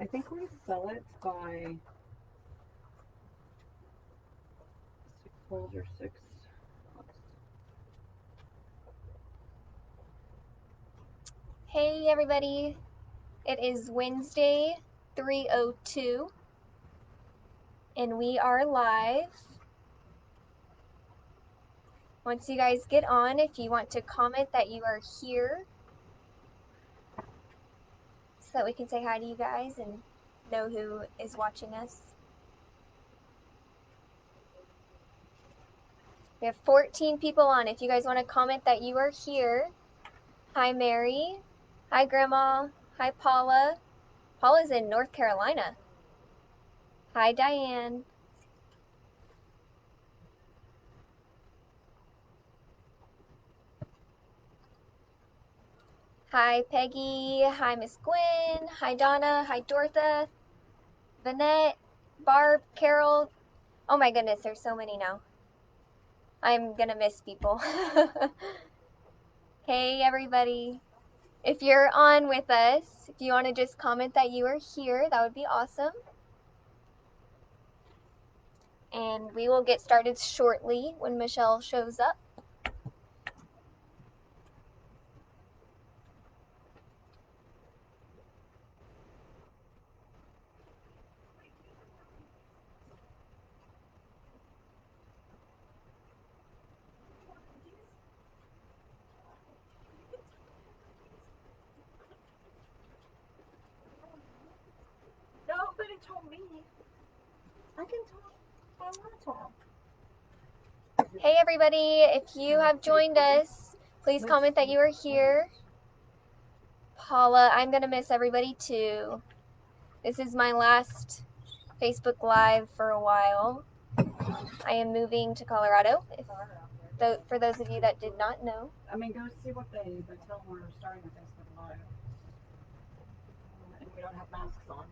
I think we sell it by 6 rolls or 6. Hey everybody, it is Wednesday, 3:02, and we are live. Once you guys get on, if you want to comment that you are here, so that we can say hi to you guys and know who is watching us. We have 14 people on. If you guys want to comment that you are here. Hi Mary. Hi Grandma. Hi Paula. Paula's in North Carolina. Hi Diane. Hi Peggy. Hi Miss Gwen. Hi Donna. Hi Dortha. Vanette. Barb. Carol. Oh my goodness, there's so many now. I'm gonna miss people. Hey everybody. If you're on with us, if you want to just comment that you are here, that would be awesome. And we will get started shortly when Michelle shows up. Nobody told me. I can talk. I want to talk. Hey everybody, if you have joined us, please comment that you are here. Paula, I'm gonna miss everybody too. This is my last Facebook Live for a while. I am moving to Colorado, for those of you that did not know. I mean, go see what they tell them we're starting a Facebook Live. And we don't have masks on.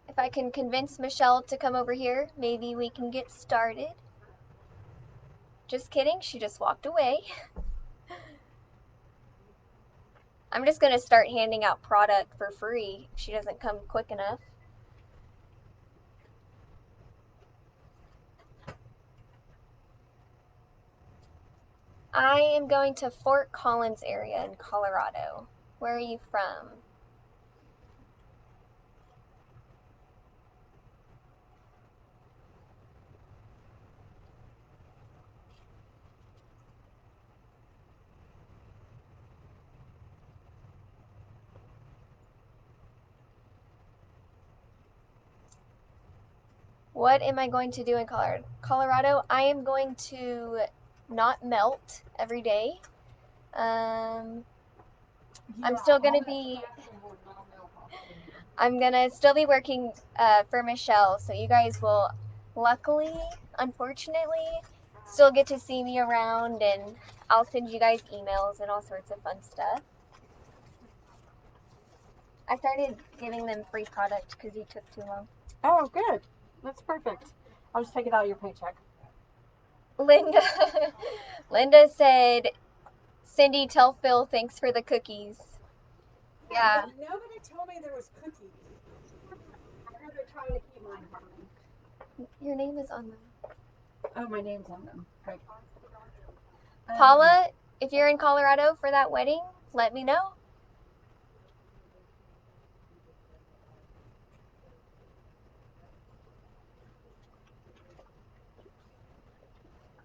If I can convince Michelle to come over here, maybe we can get started. Just kidding, she just walked away. I'm just gonna start handing out product for free if she doesn't come quick enough. I am going to Fort Collins area in Colorado. Where are you from? What am I going to do in Colorado? I am going to not melt every day. I'm still gonna be working for Michelle, so you guys will luckily, unfortunately, still get to see me around, and I'll send you guys emails and all sorts of fun stuff. I started giving them free product because you took too long. Oh, good. That's perfect. I'll just take it out of your paycheck. Linda said, Cindy, tell Phil thanks for the cookies. Yeah. Nobody told me there was cookies. I heard they're trying to keep mine from me. Your name is on them. Oh, my name's on them. Right. Paula, if you're in Colorado for that wedding, let me know.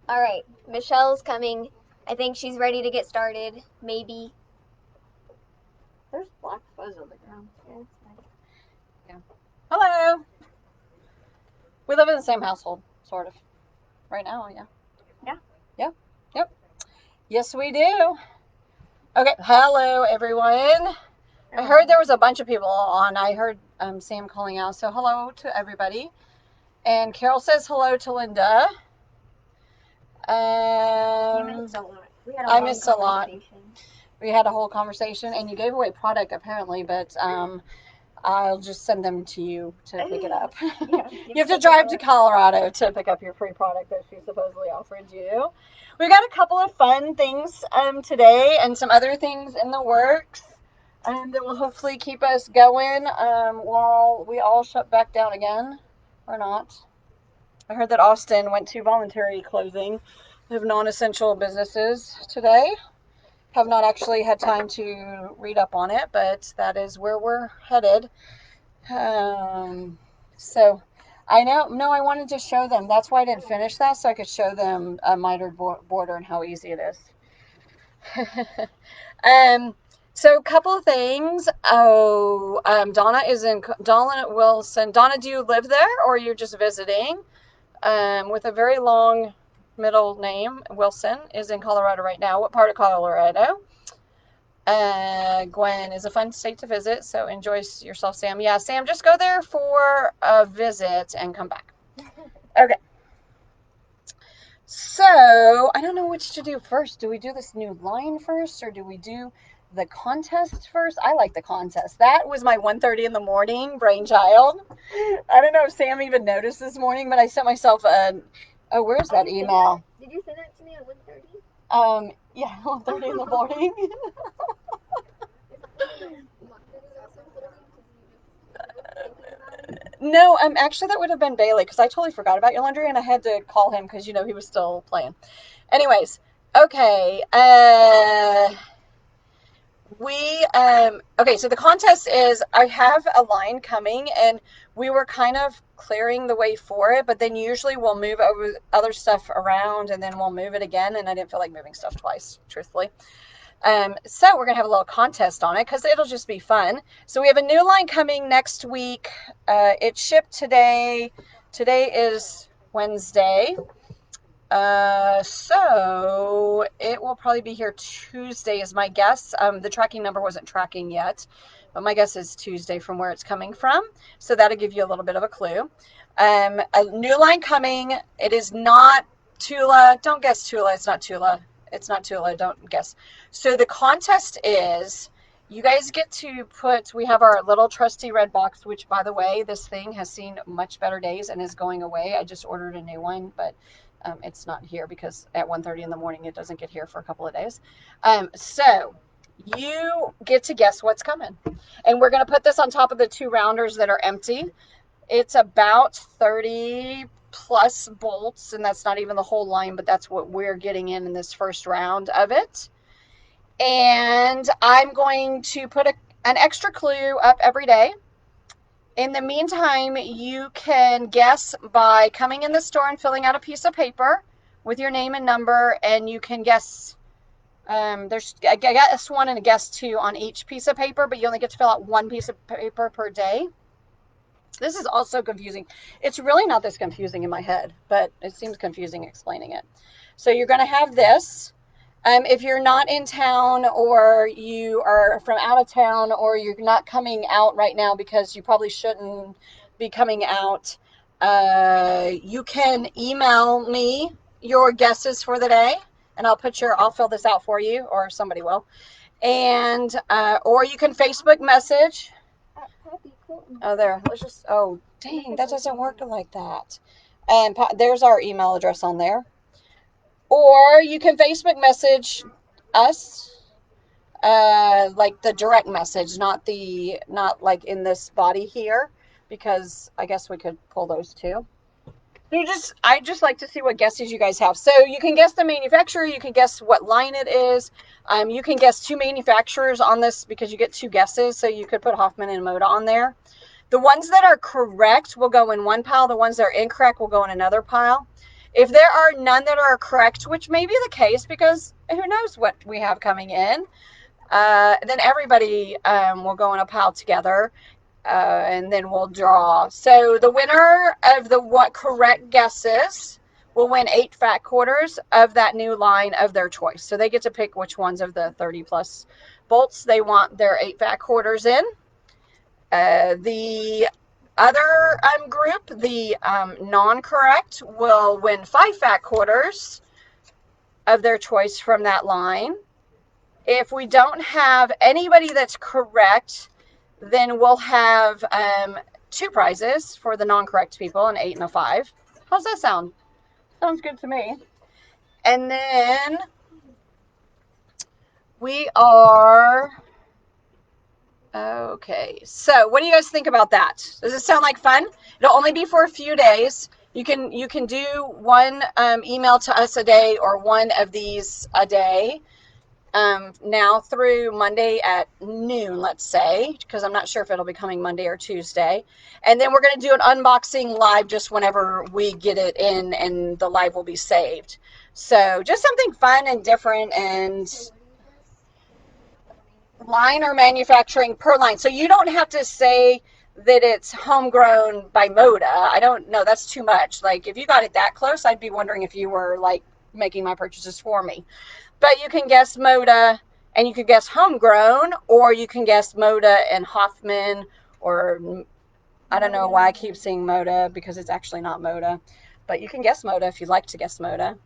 All right, Michelle's coming. I think she's ready to get started. Maybe. There's black fuzz on the ground. Yeah, it's nice. Yeah. Hello. We live in the same household, sort of. Right now, yeah. Yeah. Yep. Yep. Yes, we do. Okay. Hello, everyone. I heard there was a bunch of people on. I heard Sam calling out. So hello to everybody. And Carol says hello to Linda. You missed a lot. I missed a lot. We had a whole conversation, and you gave away product apparently, but I'll just send them to you to pick it up. Yeah, you have to drive to Colorado to pick up your free product that she supposedly offered you. We got a couple of fun things today and some other things in the works that will hopefully keep us going while we all shut back down again, or not. I heard that Austin went to voluntary closing of non-essential businesses today. Have not actually had time to read up on it, but that is where we're headed. So I know, no, I wanted to show them. That's why I didn't finish that, so I could show them a mitered border and how easy it is. So a couple of things. Donna Wilson. Donna, do you live there or you're just visiting? With a very long middle name, Wilson is in Colorado right now. What part of Colorado? Gwen is a fun state to visit, so enjoy yourself, Sam. Yeah, Sam, just go there for a visit and come back. Okay. So, I don't know which to do first. Do we do this new line first, or do we do the contest first? I like the contest. That was my 1:30 in the morning brainchild. I don't know if Sam even noticed this morning, but I sent myself a... Oh, where's that email? Did you send that to me at 1:30? Yeah, 1:30 in the morning. No, actually that would have been Bailey because I totally forgot about your laundry and I had to call him because he was still playing. Anyways, okay. Okay, so the contest is I have a line coming and we were kind of clearing the way for it, but then usually we'll move over other stuff around and then we'll move it again, and I didn't feel like moving stuff twice, truthfully. So we're gonna have a little contest on it because it'll just be fun. So we have a new line coming next week. It shipped today. Today is Wednesday. So it will probably be here Tuesday is my guess. The tracking number wasn't tracking yet, but my guess is Tuesday from where it's coming from. So that'll give you a little bit of a clue. A new line coming. It is not Tula. Don't guess Tula. It's not Tula. It's not Tula. Don't guess. So the contest is you guys get to we have our little trusty red box, which by the way, this thing has seen much better days and is going away. I just ordered a new one, but it's not here because at 1:30 in the morning, it doesn't get here for a couple of days. So you get to guess what's coming. And we're going to put this on top of the 2 rounders that are empty. It's about 30 plus bolts, and that's not even the whole line, but that's what we're getting in this first round of it. And I'm going to put an extra clue up every day. In the meantime, you can guess by coming in the store and filling out a piece of paper with your name and number, and you can guess. There's a guess 1 and a guess 2 on each piece of paper, but you only get to fill out 1 piece of paper per day. This is also confusing. It's really not this confusing in my head, but it seems confusing explaining it. So you're going to have this. If you're not in town or you are from out of town or you're not coming out right now because you probably shouldn't be coming out, you can email me your guesses for the day and I'll fill this out for you, or somebody will. And, or you can Facebook message. Oh, there. Oh, dang, that doesn't work like that. And there's our email address on there. Or you can Facebook message us, like the direct message, not like in this body here, because I guess we could pull those too. I just like to see what guesses you guys have. So you can guess the manufacturer, you can guess what line it is. You can guess 2 manufacturers on this because you get 2 guesses. So you could put Hoffman and Moda on there. The ones that are correct will go in one pile. The ones that are incorrect will go in another pile. If there are none that are correct, which may be the case because who knows what we have coming in, then everybody will go in a pile together, and then we'll draw. So the winner of the correct guesses will win 8 fat quarters of that new line of their choice. So they get to pick which ones of the 30 plus bolts they want their 8 fat quarters in. The other group, the non-correct, will win 5 fat quarters of their choice from that line. If we don't have anybody that's correct, then we'll have 2 prizes for the non-correct people, an 8 and a 5. How's that sound? Sounds good to me. And then we are okay. So, what do you guys think about that? Does it sound like fun? It'll only be for a few days. You can do one email to us a day or one of these a day. Now through Monday at noon, let's say, because I'm not sure if it'll be coming Monday or Tuesday. And then we're going to do an unboxing live just whenever we get it in, and the live will be saved. So just something fun and different, and line or manufacturing per line. So you don't have to say that it's homegrown by Moda. I don't know. That's too much. Like if you got it that close, I'd be wondering if you were like making my purchases for me. But you can guess Moda, and you can guess homegrown, or you can guess Moda and Hoffman, or I don't know why I keep saying Moda because it's actually not Moda. But you can guess Moda if you'd like to guess Moda.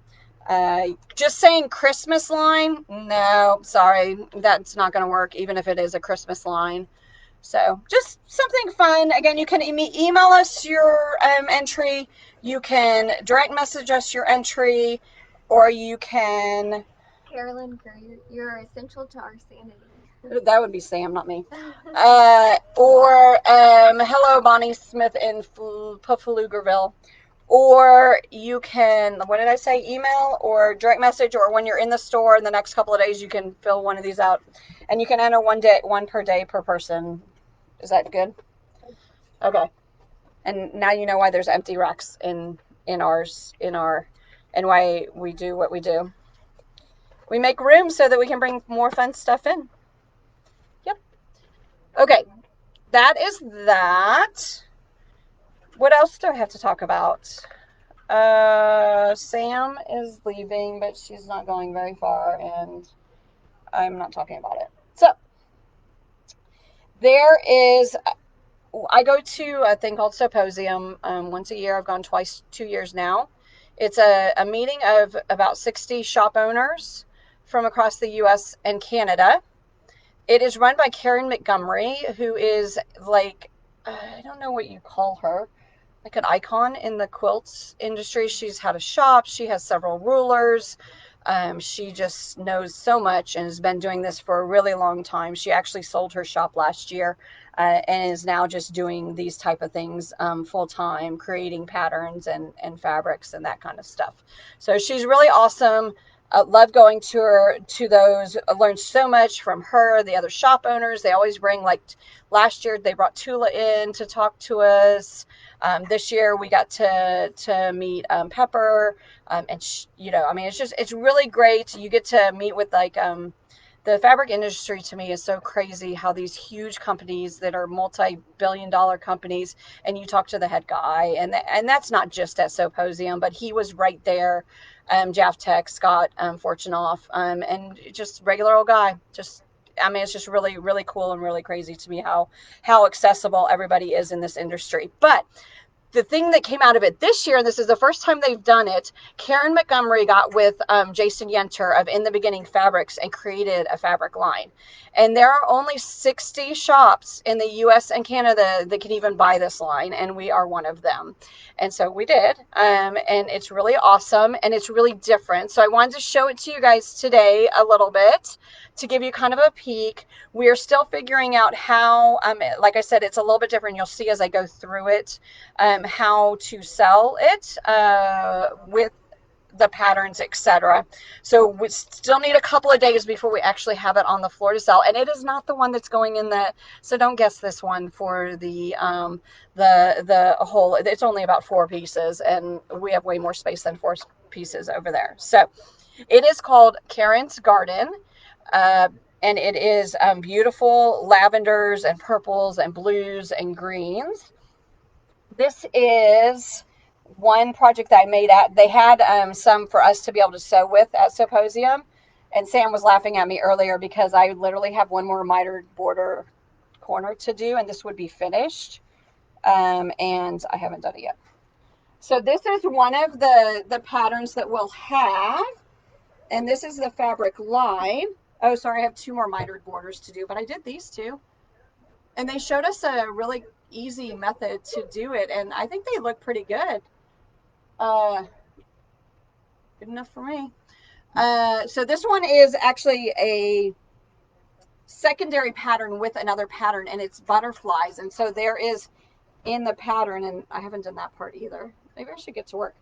Just saying Christmas line, no, sorry, that's not going to work, even if it is a Christmas line. So just something fun. Again, you can email us your entry. You can direct message us your entry, or you can. Carolyn, you're essential to our sanity. That would be Sam, not me. Or hello, Bonnie Smith in Puffalugerville. Or you can, what did I say, email or direct message, or when you're in the store in the next couple of days, you can fill one of these out. And you can enter one per day per person. Is that good? Okay. And now you know why there's empty racks in our and why we do what we do. We make room so that we can bring more fun stuff in. Yep. Okay. That is that. What else do I have to talk about? Sam is leaving, but she's not going very far, and I'm not talking about it. So, there is, I go to a thing called Symposium once a year. I've gone twice, 2 years now. It's a meeting of about 60 shop owners from across the US and Canada. It is run by Karen Montgomery, who is like, I don't know what you call her, like an icon in the quilts industry. She's had a shop. She has several rulers. She just knows so much and has been doing this for a really long time. She actually sold her shop last year and is now just doing these type of things full time, creating patterns and fabrics and that kind of stuff. So she's really awesome. Love going to those. I learned so much from her, the other shop owners. They always bring, like last year they brought Tula in to talk to us. This year we got to meet Pepper, and I mean, it's really great. You get to meet with like the fabric industry. To me is so crazy how these huge companies that are multi-billion-dollar companies, and you talk to the head guy, and that's not just at Symposium, but he was right there. Jaff Tech, Scott Fortunoff, and just regular old guy. Just I mean, it's just really, really cool and really crazy to me how accessible everybody is in this industry. But the thing that came out of it this year, and this is the first time they've done it, Karen Montgomery got with Jason Yenter of In the Beginning Fabrics and created a fabric line. And there are only 60 shops in the US and Canada that can even buy this line, and we are one of them. And so we did, and it's really awesome, and it's really different. So I wanted to show it to you guys today a little bit to give you kind of a peek. We are still figuring out how, like I said, it's a little bit different. You'll see as I go through it how to sell it with the patterns, etc. So we still need a couple of days before we actually have it on the floor to sell. And it is not the one that's going in the, so don't guess this one for the whole. It's only about 4 pieces, and we have way more space than 4 pieces over there. So it is called Karen's Garden. Uh, and it is beautiful lavenders and purples and blues and greens. This is one project that I made at, they had some for us to be able to sew with at Symposium. And Sam was laughing at me earlier because I literally have one more mitered border corner to do, and this would be finished. And I haven't done it yet. So this is one of the patterns that we'll have. And this is the fabric line. Oh, sorry, I have 2 more mitered borders to do, but I did these 2. And they showed us a really easy method to do it, and I think they look pretty good. Good enough for me. So this one is actually a secondary pattern with another pattern, and it's butterflies. And so there is in the pattern, and I haven't done that part either. Maybe I should get to work.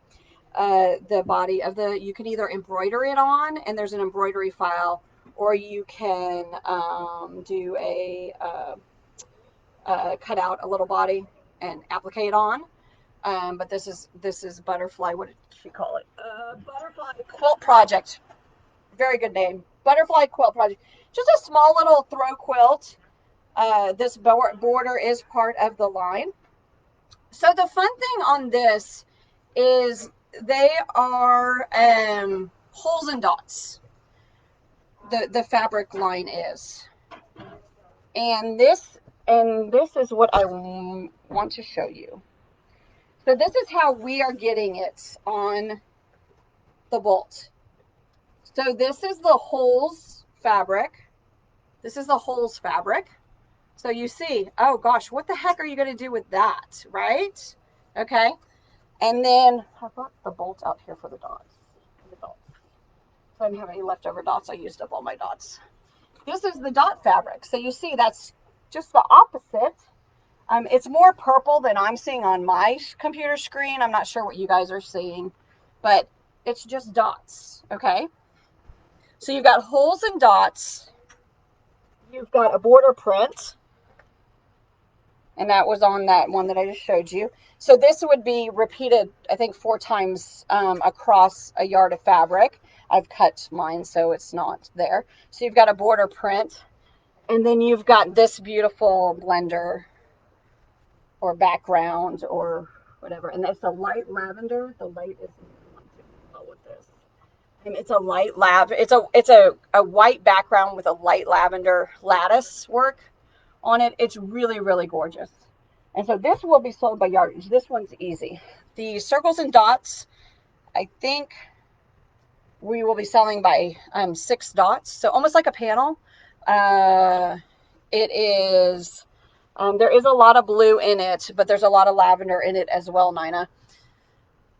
The body of the, you can either embroider it on, and there's an embroidery file, or you can do a cut out a little body and applique it on. But this is butterfly. What did she call it? Butterfly quilt project. Very good name. Butterfly quilt project. Just a small little throw quilt. This border is part of the line. So the fun thing on this is they are holes and dots. The fabric line is, and this is what I want to show you. So this is how we are getting it on the bolt. So this is the holes fabric. This is the holes fabric. So you see, oh gosh, what the heck are you going to do with that, right? Okay. And then I've got the bolt out here for the dots. So I didn't have any leftover dots. I used up all my dots. This is the dot fabric. So you see, that's just the opposite. It's more purple than I'm seeing on my computer screen. I'm not sure what you guys are seeing, but it's just dots, okay? So you've got holes and dots. You've got a border print, and that was on that one that I just showed you. So this would be repeated, I think, 4 times across a yard of fabric. I've cut mine so it's not there. So you've got a border print, and then you've got this beautiful blender or background or whatever. And that's a light lavender. The light is with this. And it's a light it's a white background with a light lavender lattice work on it. It's really, really gorgeous. And so this will be sold by yardage. This one's easy. The circles and dots, I think we will be selling by 6 dots. So almost like a panel. It is, there is a lot of blue in it, but there's a lot of lavender in it as well, Nina.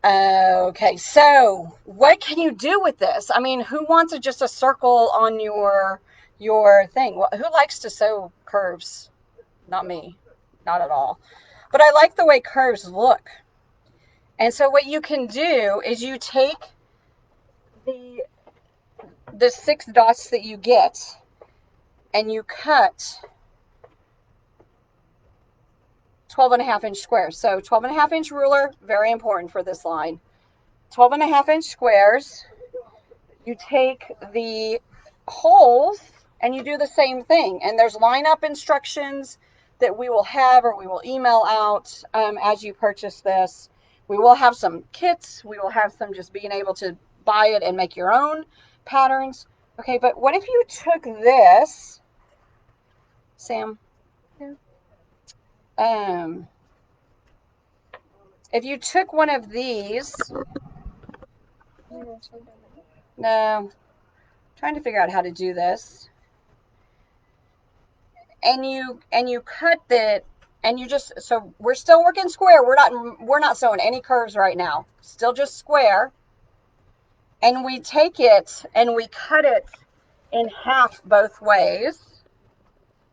Okay, so what can you do with this? I mean, who wants just a circle on your thing? Well, who likes to sew curves? Not me, not at all. But I like the way curves look. And so what you can do is you take the 6 dots that you get and you cut 12.5-inch squares. So 12.5-inch ruler, very important for this line. 12.5-inch squares. You take the holes and you do the same thing. And there's line-up instructions that we will have or we will email out as you purchase this. We will have some kits. We will have some just being able to buy it and make your own patterns. Okay, but what if you took this, Sam? If you took one of these, no, I'm trying to figure out how to do this. And you cut it, and you just, so we're still working square. We're not sewing any curves right now. Still just square. And we take it and we cut it in half both ways.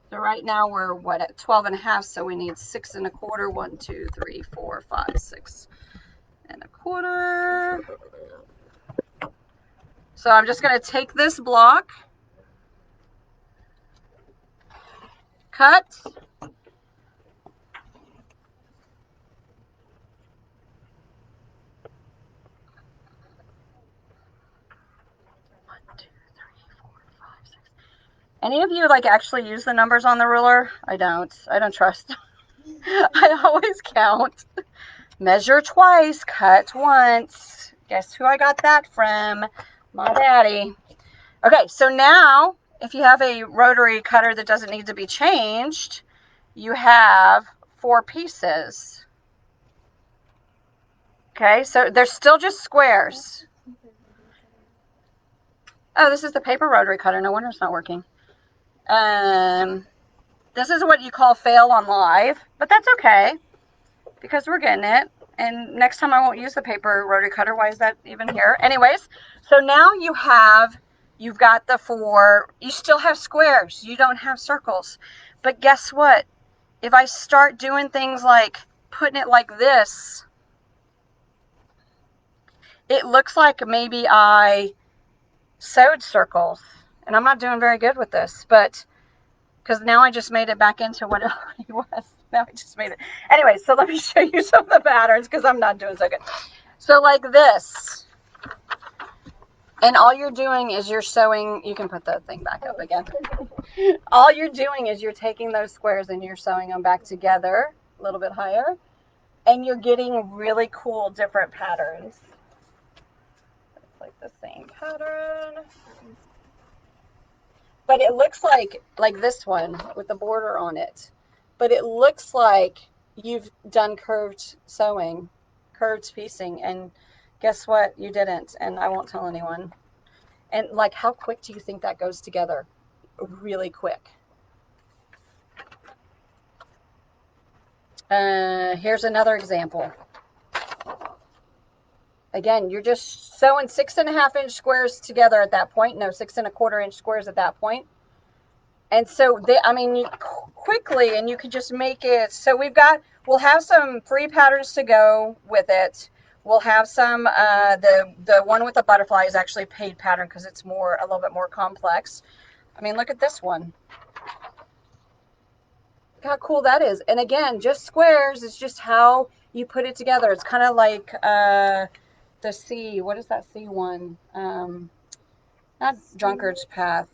So right now we're what, at 12.5, so we need 6.25. 1, 2, 3, 4, 5, 6.25. So I'm just going to take this block, cut, any of you like actually use the numbers on the ruler? I don't trust. I always count. Measure twice, cut once. Guess who I got that from? My daddy. Okay, so now if you have a rotary cutter that doesn't need to be changed, you have 4 pieces. Okay, so they're still just squares. Oh, this is the paper rotary cutter. No wonder it's not working. This is what you call fail on live, but that's okay because we're getting it. And next time I won't use the paper rotary cutter. Why is that even here? Anyways, so now you've got the 4. You still have squares. You don't have circles. But guess what? If I start doing things like putting it like this, it looks like maybe I sewed circles. And I'm not doing very good with this, but because now I just made it back into what it already was. Now I just made it. Anyway, so let me show you some of the patterns because I'm not doing so good. So like this. And all you're doing is you're sewing. You can put the thing back up again. All you're doing is you're taking those squares and you're sewing them back together a little bit higher. And you're getting really cool different patterns. It's like the same pattern. But it looks like this one with the border on it. But it looks like you've done curved sewing, curved piecing, and guess what? You didn't, and I won't tell anyone. And like, how quick do you think that goes together? Really quick. Here's another example. Again, you're just sewing 6.5-inch squares together at that point. No, 6.25-inch squares at that point. And so you quickly, and you can just make it. So we'll have some free patterns to go with it. We'll have some, the one with the butterfly is actually a paid pattern because it's a little bit more complex. I mean, look at this one. Look how cool that is. And again, just squares. It's just how you put it together. It's kind of like the C. What is that C one? Not Drunkard's Path.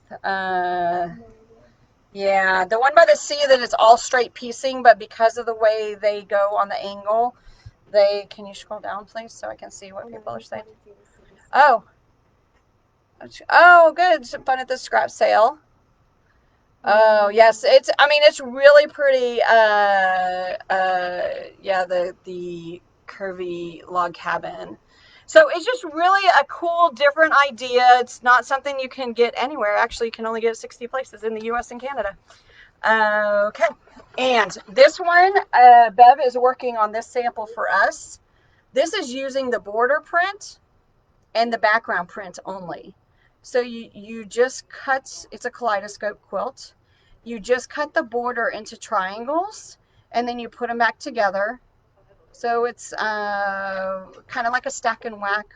Yeah, the one by the sea that it's all straight piecing, but because of the way they go on the angle, can you scroll down, please, so I can see what people are saying? Oh. Oh, good. Fun at the scrap sale. Oh, yes. It's really pretty. Yeah, the curvy log cabin. So it's just really a cool, different idea. It's not something you can get anywhere. Actually, you can only get 60 places in the U.S. and Canada. Okay, and this one, Bev is working on this sample for us. This is using the border print and the background print only. So you just cut, it's a kaleidoscope quilt. You just cut the border into triangles and then you put them back together. So it's kind of like a stack and whack,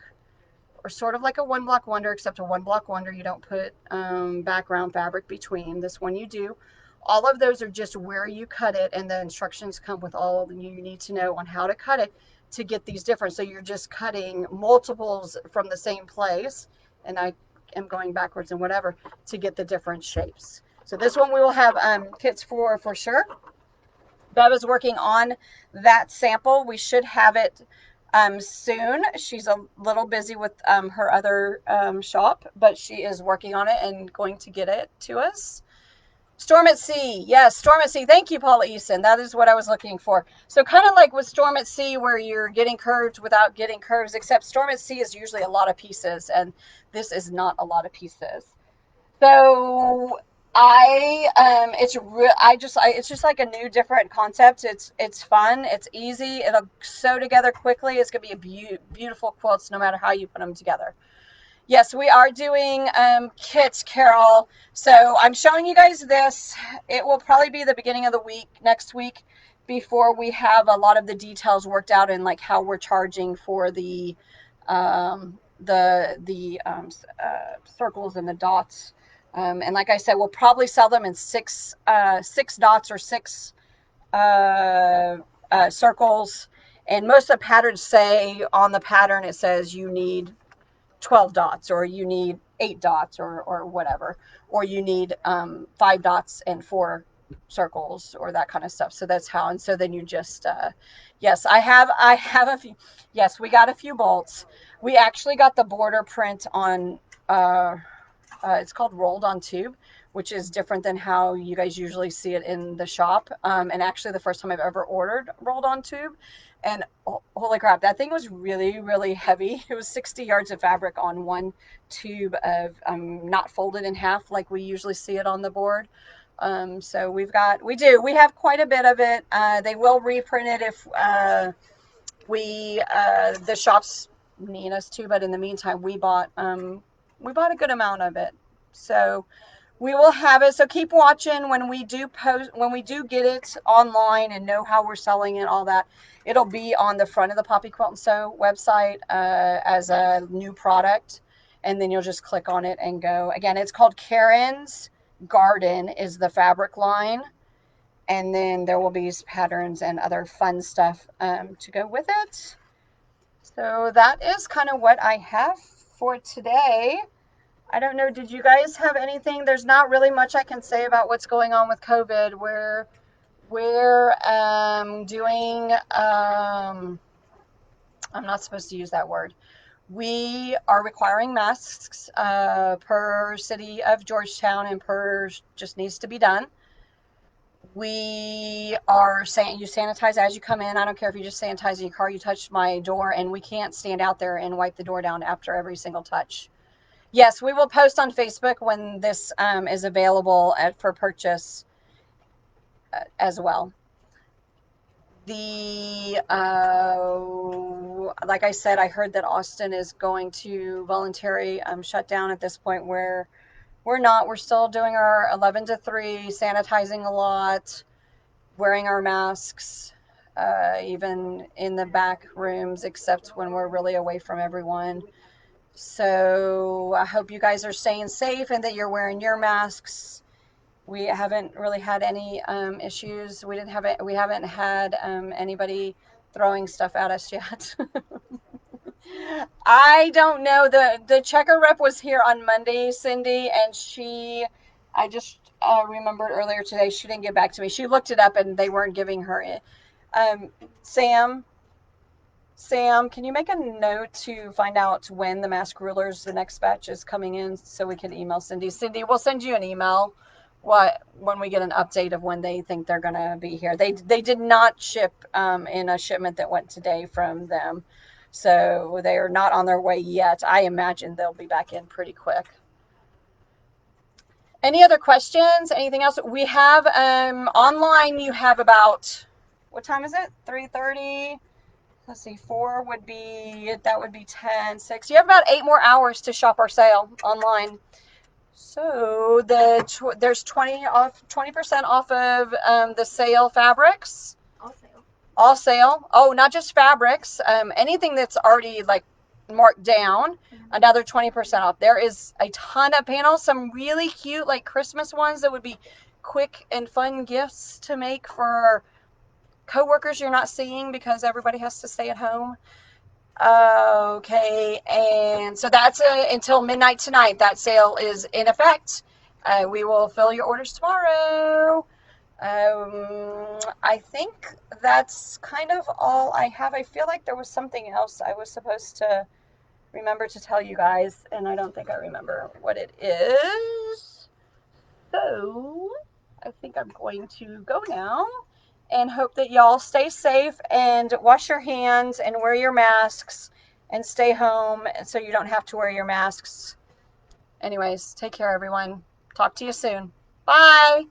or sort of like a one block wonder, except a one block wonder you don't put background fabric between. This one you do. All of those are just where you cut it, and the instructions come with all you need to know on how to cut it to get these different. So you're just cutting multiples from the same place, and I am going backwards and whatever to get the different shapes. So this one we will have kits for sure. Bev is working on that sample. We should have it soon. She's a little busy with her other shop, but she is working on it and going to get it to us. Storm at Sea. Yes, Storm at Sea. Thank you, Paula Eason. That is what I was looking for. So kind of like with Storm at Sea where you're getting curved without getting curves, except Storm at Sea is usually a lot of pieces, and this is not a lot of pieces. So it's just like a new different concept. It's fun, it's easy, it'll sew together quickly. It's gonna be beautiful quilts no matter how you put them together. Yes, we are doing kits, Carol. So I'm showing you guys this. It will probably be the beginning of the week, next week, before we have a lot of the details worked out and like how we're charging for the circles and the dots. And like I said, we'll probably sell them in six dots or six circles. And most of the patterns say on the pattern, it says you need 12 dots, or you need 8 dots, or whatever, or you need 5 dots and 4 circles, or that kind of stuff. So that's how. And so then you just yes, I have a few. Yes, we got a few bolts. We actually got the border print on it's called rolled on tube, which is different than how you guys usually see it in the shop. And actually the first time I've ever ordered rolled on tube. And holy crap, that thing was really, really heavy. It was 60 yards of fabric on one tube of not folded in half like we usually see it on the board. So we have quite a bit of it. They will reprint it The shops need us to, but in the meantime, we bought a good amount of it. So we will have it. So keep watching when we do get it online and know how we're selling it, all that. It'll be on the front of the Poppy Quilt and Sew website as a new product, and then you'll just click on it and go. Again, it's called Karen's Garden is the fabric line, and then there will be patterns and other fun stuff to go with it. So that is kind of what I have for today. I don't know, did you guys have anything? There's not really much I can say about what's going on with COVID. We're doing, I'm not supposed to use that word. We are requiring masks per city of Georgetown, and per just needs to be done. We are saying you sanitize as you come in. I don't care if you just sanitize in your car. You touch my door, and we can't stand out there and wipe the door down after every single touch. Yes, we will post on Facebook when this is available for purchase as well. Like I said, I heard that Austin is going to voluntary shut down at this point, where we're not. We're still doing our 11 to 3, sanitizing a lot, wearing our masks, even in the back rooms, except when we're really away from everyone. So I hope you guys are staying safe and that you're wearing your masks. We haven't really had any issues. We haven't had anybody throwing stuff at us yet. I don't know. The checker rep was here on Monday, Cindy, and I just remembered earlier today, she didn't get back to me. She looked it up and they weren't giving her it. Sam, can you make a note to find out when the mask rulers, the next batch is coming in, so we can email Cindy? Cindy, we'll send you an email when we get an update of when they think they're going to be here. They did not ship in a shipment that went today from them, so they are not on their way yet. I imagine they'll be back in pretty quick. Any other questions? Anything else? We have online. You have about, what time is it? 3:30. Let's see, that would be 10, 6. You have about 8 more hours to shop our sale online. So there's 20% off of the sale fabrics. All sale. Oh, not just fabrics. Anything that's already like marked down, another 20% off. There is a ton of panels, some really cute like Christmas ones that would be quick and fun gifts to make for coworkers you're not seeing because everybody has to stay at home. Okay, and so that's until midnight tonight. That sale is in effect. We will fill your orders tomorrow. I think that's kind of all I have. I feel like there was something else I was supposed to remember to tell you guys, and I don't think I remember what it is. So I think I'm going to go now and hope that y'all stay safe and wash your hands and wear your masks and stay home so you don't have to wear your masks. Anyways, take care, everyone. Talk to you soon. Bye.